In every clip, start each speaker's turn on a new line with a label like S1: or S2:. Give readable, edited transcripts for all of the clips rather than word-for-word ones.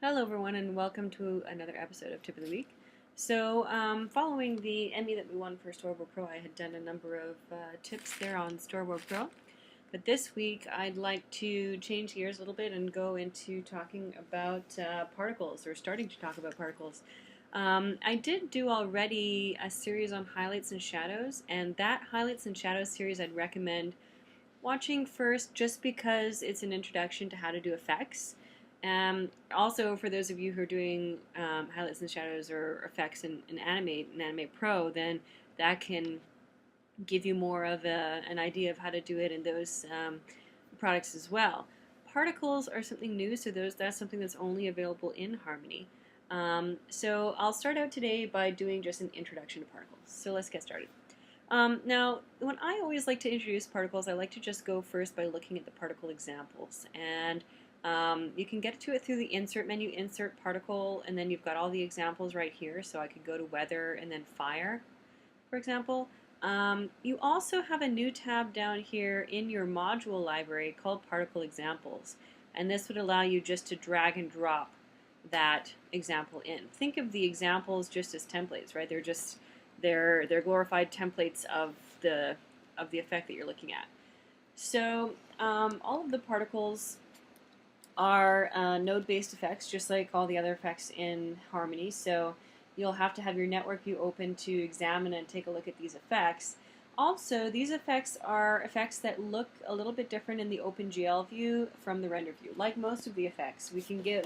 S1: Hello everyone and welcome to another episode of Tip of the Week. Following the Emmy that we won for Storyboard Pro, I had done a number of tips there on Storyboard Pro. But this week I'd like to change gears a little bit and go into talking about particles, or starting to talk about particles. I did do already a series on highlights and shadows, and that highlights and shadows series I'd recommend watching first just because it's an introduction to how to do effects. Also, for those of you who are doing highlights and shadows or effects in Animate Pro, then that can give you more of an idea of how to do it in those products as well. Particles are something new, so that's something that's only available in Harmony. So I'll start out today by doing just an introduction to particles. So let's get started. Now, when I always like to introduce particles, I like to just go first by looking at the particle examples. And you can get to it through the insert menu, insert particle, and then you've got all the examples right here. So I could go to weather and then fire, for example. You also have a new tab down here in your module library called particle examples. And this would allow you just to drag and drop that example in. Think of the examples just as templates, right? They're glorified templates of the effect that you're looking at. So all of the particles are node-based effects, just like all the other effects in Harmony. So you'll have to have your network view open to examine and take a look at these effects. Also, these effects are effects that look a little bit different in the OpenGL view from the render view. Like most of the effects, we can give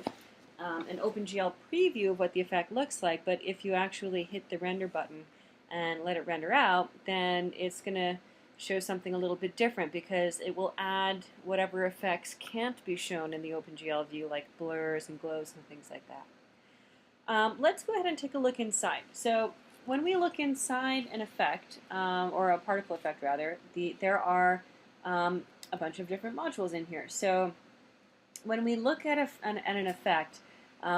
S1: an OpenGL preview of what the effect looks like, but if you actually hit the render button and let it render out, then it's going to show something a little bit different because it will add whatever effects can't be shown in the OpenGL view, like blurs and glows and things like that. Let's go ahead and take a look inside. So when we look inside an effect, or a particle effect rather, there are a bunch of different modules in here. So when we look at an effect,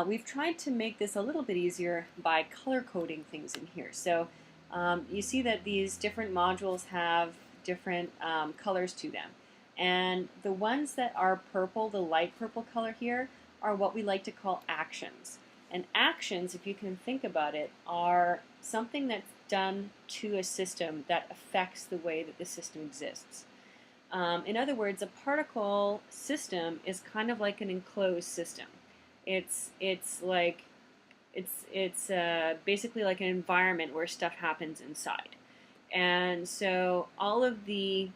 S1: we've tried to make this a little bit easier by color coding things in here. So you see that these different modules have different colors to them. And the ones that are purple, the light purple color here, are what we like to call actions. And actions, if you can think about it, are something that's done to a system that affects the way that the system exists. In other words, a particle system is kind of like an enclosed system. It's basically like an environment where stuff happens inside. And so all of the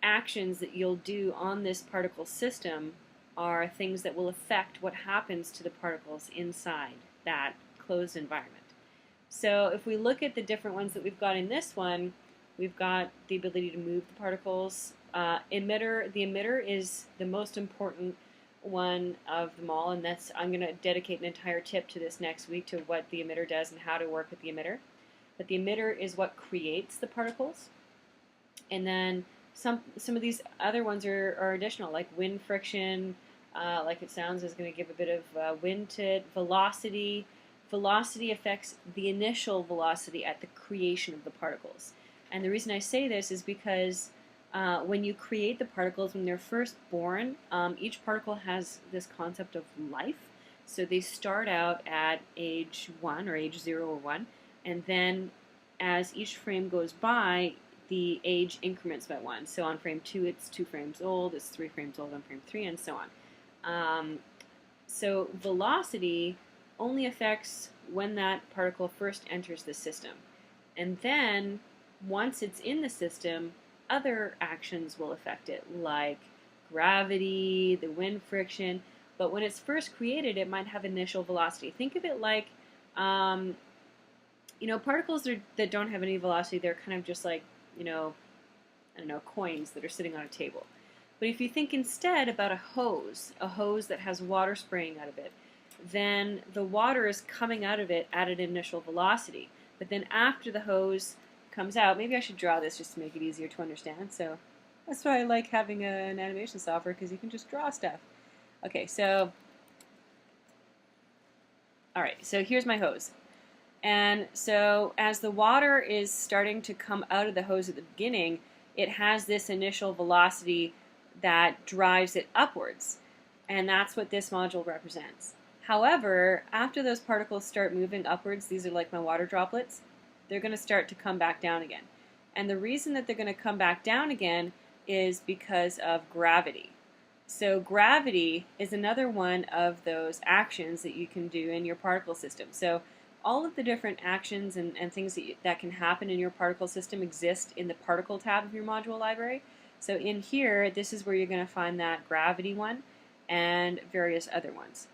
S1: actions that you'll do on this particle system are things that will affect what happens to the particles inside that closed environment. So if we look at the different ones that we've got in this one, we've got the ability to move the particles. The emitter is the most important one of them all, and I'm going to dedicate an entire tip to this next week, to what the emitter does and how to work with the emitter. But the emitter is what creates the particles. And then some of these other ones are additional, like wind friction, like it sounds, is going to give a bit of wind to it. Velocity. Velocity affects the initial velocity at the creation of the particles. And the reason I say this is because when you create the particles, when they're first born, each particle has this concept of life. So they start out at age 1 or age 0 or 1, and then as each frame goes by, the age increments by 1. So on frame 2, it's 2 frames old, it's 3 frames old on frame 3, and so on. So velocity only affects when that particle first enters the system. And then, once it's in the system, other actions will affect it, like gravity, the wind friction. But when it's first created, it might have initial velocity. Think of it like, particles that don't have any velocity, they're kind of just like, I don't know, coins that are sitting on a table. But if you think instead about a hose that has water spraying out of it, then the water is coming out of it at an initial velocity. But then after the hose comes out, maybe I should draw this just to make it easier to understand. So that's why I like having an animation software, because you can just draw stuff. Okay, so alright, so here's my hose. And so as the water is starting to come out of the hose at the beginning, it has this initial velocity that drives it upwards. And that's what this module represents. However, after those particles start moving upwards, these are like my water droplets, they're going to start to come back down again. And the reason that they're going to come back down again is because of gravity. So gravity is another one of those actions that you can do in your particle system. So all of the different actions and things that can happen in your particle system exist in the particle tab of your module library. So in here, this is where you're going to find that gravity one and various other ones.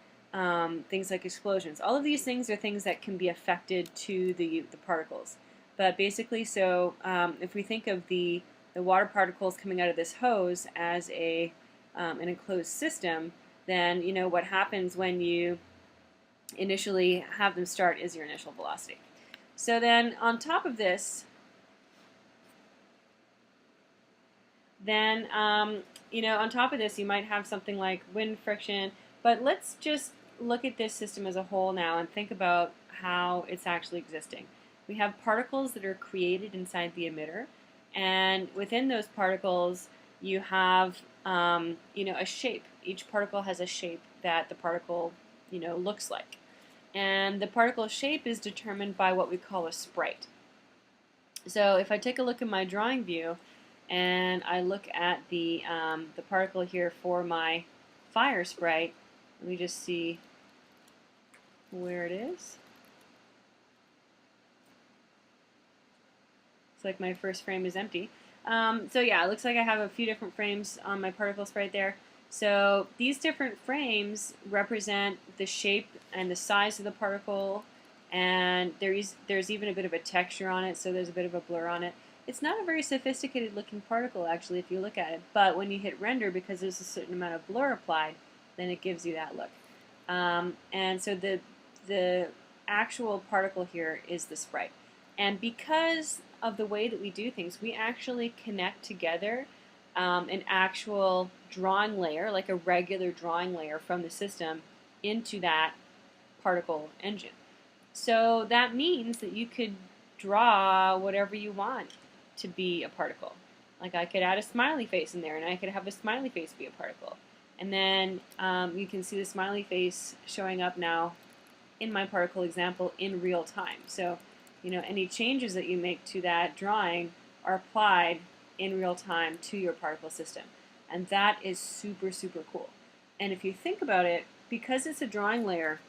S1: Things like explosions. All of these things are things that can be affected to the particles. But basically, so if we think of the water particles coming out of this hose as an enclosed system, then you know what happens when you initially have them start is your initial velocity. So then on top of this, then on top of this you might have something like wind friction, but let's just look at this system as a whole now and think about how it's actually existing. We have particles that are created inside the emitter, and within those particles you have a shape. Each particle has a shape that the particle looks like. And the particle shape is determined by what we call a sprite. So if I take a look at my drawing view and I look at the particle here for my fire sprite, let me just see where it is. It's like my first frame is empty. So yeah, it looks like I have a few different frames on my particle sprite there. So these different frames represent the shape and the size of the particle, and there's even a bit of a texture on it, so there's a bit of a blur on it. It's not a very sophisticated looking particle actually if you look at it, but when you hit render, because there's a certain amount of blur applied, then it gives you that look. And so the actual particle here is the sprite. And because of the way that we do things, we actually connect together an actual drawing layer, like a regular drawing layer from the system, into that particle engine. So that means that you could draw whatever you want to be a particle. Like I could add a smiley face in there, and I could have a smiley face be a particle. And then you can see the smiley face showing up now in my particle example in real time. So any changes that you make to that drawing are applied in real time to your particle system. And that is super, super cool. And if you think about it, because it's a drawing layer,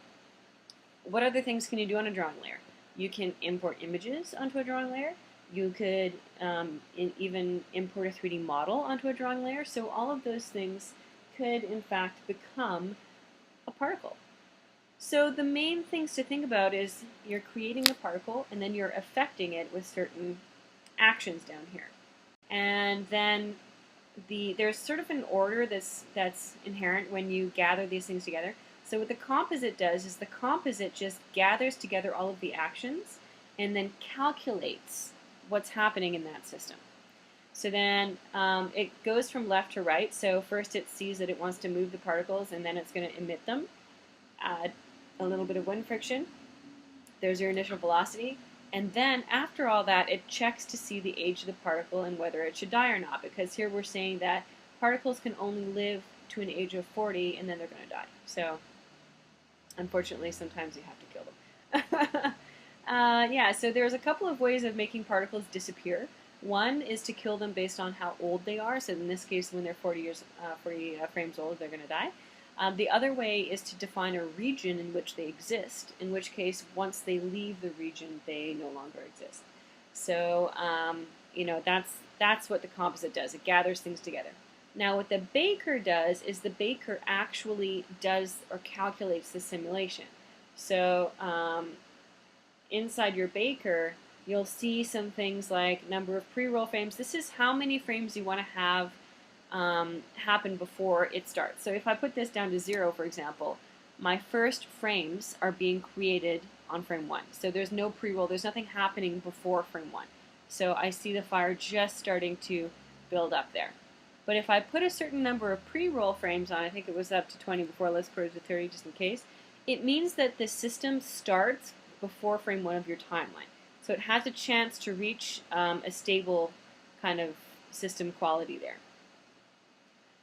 S1: what other things can you do on a drawing layer? You can import images onto a drawing layer. You could even import a 3D model onto a drawing layer. So all of those things could, in fact, become a particle. So the main things to think about is you're creating the particle and then you're affecting it with certain actions down here. And then there's sort of an order that's inherent when you gather these things together. So what the composite does is the composite just gathers together all of the actions and then calculates what's happening in that system. So then it goes from left to right. So first it sees that it wants to move the particles, and then it's going to emit them. Add a little bit of wind friction. There's your initial velocity. And then after all that, it checks to see the age of the particle and whether it should die or not. Because here we're saying that particles can only live to an age of 40 and then they're going to die. So unfortunately, sometimes you have to kill them. Yeah, so there's a couple of ways of making particles disappear. One is to kill them based on how old they are. So in this case, when they're 40 frames old, they're going to die. The other way is to define a region in which they exist, in which case, once they leave the region, they no longer exist. So, that's what the composite does. It gathers things together. Now, what the baker does is the baker actually does or calculates the simulation. So, inside your baker, you'll see some things like number of pre-roll frames. This is how many frames you want to have happen before it starts. So if I put this down to 0, for example, my first frames are being created on frame 1. So there's no pre-roll, there's nothing happening before frame 1. So I see the fire just starting to build up there. But if I put a certain number of pre-roll frames on, I think it was up to 20 before, let's put it to 30 just in case, it means that the system starts before frame 1 of your timeline. So it has a chance to reach a stable kind of system quality there.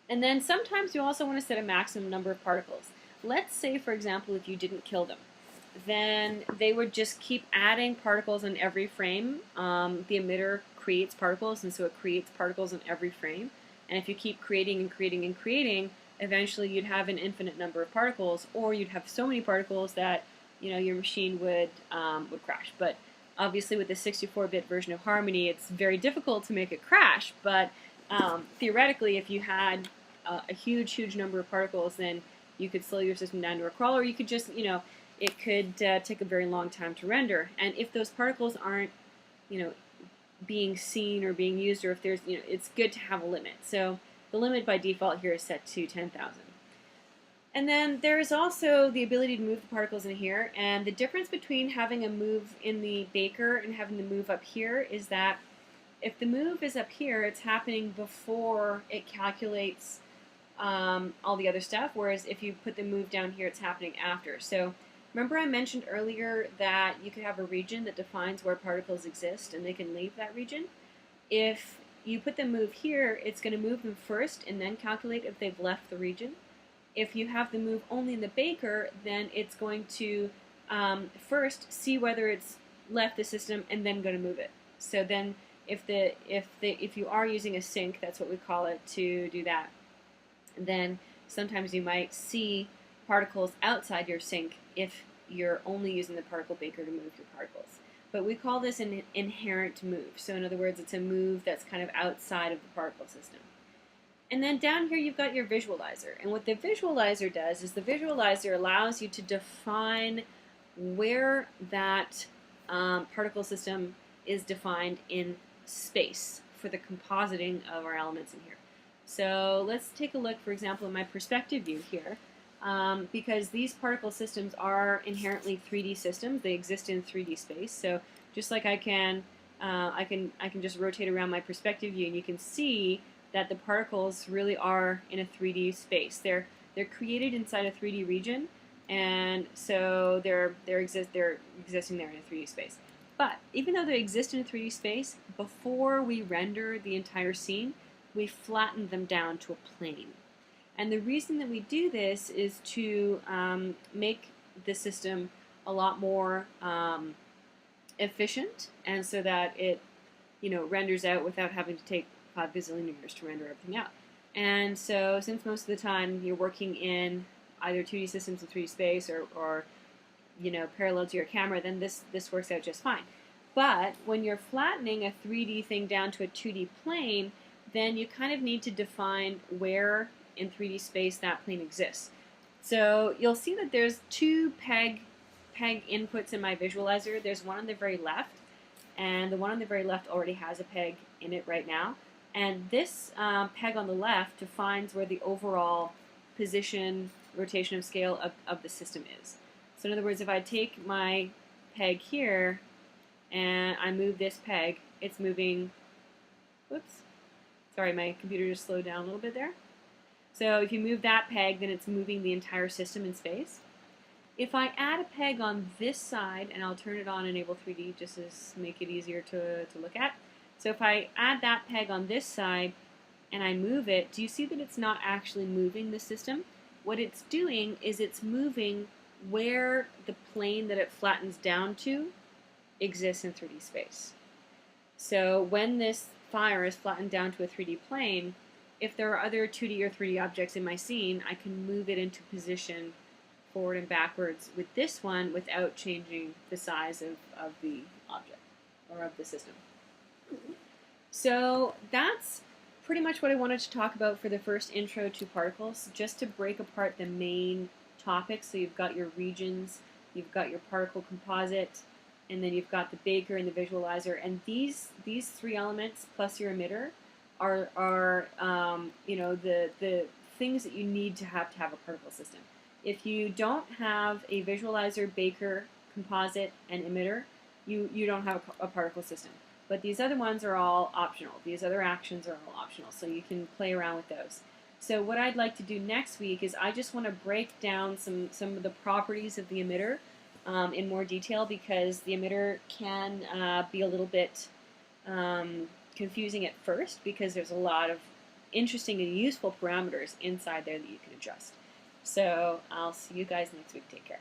S1: And then sometimes you also want to set a maximum number of particles. let's say, for example, if you didn't kill them, then they would just keep adding particles in every frame. The emitter creates particles, and so it creates particles in every frame. And if you keep creating and creating and creating, eventually you'd have an infinite number of particles, or you'd have so many particles that your machine would crash. But obviously, with the 64-bit version of Harmony, it's very difficult to make it crash. But theoretically, if you had a huge number of particles, then you could slow your system down to a crawl, or you could just, it could take a very long time to render. And if those particles aren't, being seen or being used, or if there's, it's good to have a limit. So the limit by default here is set to 10,000. And then there's also the ability to move the particles in here. And the difference between having a move in the baker and having the move up here is that if the move is up here, it's happening before it calculates all the other stuff, whereas if you put the move down here, it's happening after. So remember I mentioned earlier that you could have a region that defines where particles exist and they can leave that region. If you put the move here, it's going to move them first and then calculate if they've left the region. If you have the move only in the baker, then it's going to first see whether it's left the system and then going to move it. So then if you are using a sync, that's what we call it, to do that, then sometimes you might see particles outside your sync if you're only using the particle baker to move your particles. But we call this an inherent move. So in other words, it's a move that's kind of outside of the particle system. And then down here you've got your visualizer. And what the visualizer does is the visualizer allows you to define where that particle system is defined in space for the compositing of our elements in here. So let's take a look, for example, in my perspective view here. Because these particle systems are inherently 3D systems. They exist in 3D space. So just like I can just rotate around my perspective view, and you can see that the particles really are in a 3D space. They're created inside a 3D region, and so they're existing there in a 3D space. But even though they exist in a 3D space, before we render the entire scene, we flatten them down to a plane. And the reason that we do this is to make the system a lot more efficient, and so that it, renders out without having to take 5 bazillion years to render everything out. And so, since most of the time you're working in either 2D systems in 3D space or parallel to your camera, then this works out just fine. But when you're flattening a 3D thing down to a 2D plane, then you kind of need to define where in 3D space that plane exists. So you'll see that there's 2 peg inputs in my visualizer. There's one on the very left, and the one on the very left already has a peg in it right now. And this peg on the left defines where the overall position, rotation of scale of the system is. So in other words, if I take my peg here and I move this peg, it's moving, whoops, sorry, my computer just slowed down a little bit there. So if you move that peg, then it's moving the entire system in space. If I add a peg on this side, and I'll turn it on Enable 3D just to make it easier to look at. So if I add that peg on this side and I move it, do you see that it's not actually moving the system? What it's doing is it's moving where the plane that it flattens down to exists in 3D space. So when this fire is flattened down to a 3D plane, if there are other 2D or 3D objects in my scene, I can move it into position forward and backwards with this one without changing the size of the object or of the system. So that's pretty much what I wanted to talk about for the first intro to particles, just to break apart the main topics. So you've got your regions, you've got your particle composite, and then you've got the baker and the visualizer. And these 3 elements plus your emitter are the things that you need to have a particle system. If you don't have a visualizer, baker, composite, and emitter, you don't have a particle system. But these other ones are all optional. These other actions are all optional, so you can play around with those. So what I'd like to do next week is I just want to break down some of the properties of the emitter in more detail, because the emitter can be a little bit confusing at first, because there's a lot of interesting and useful parameters inside there that you can adjust. So I'll see you guys next week. Take care.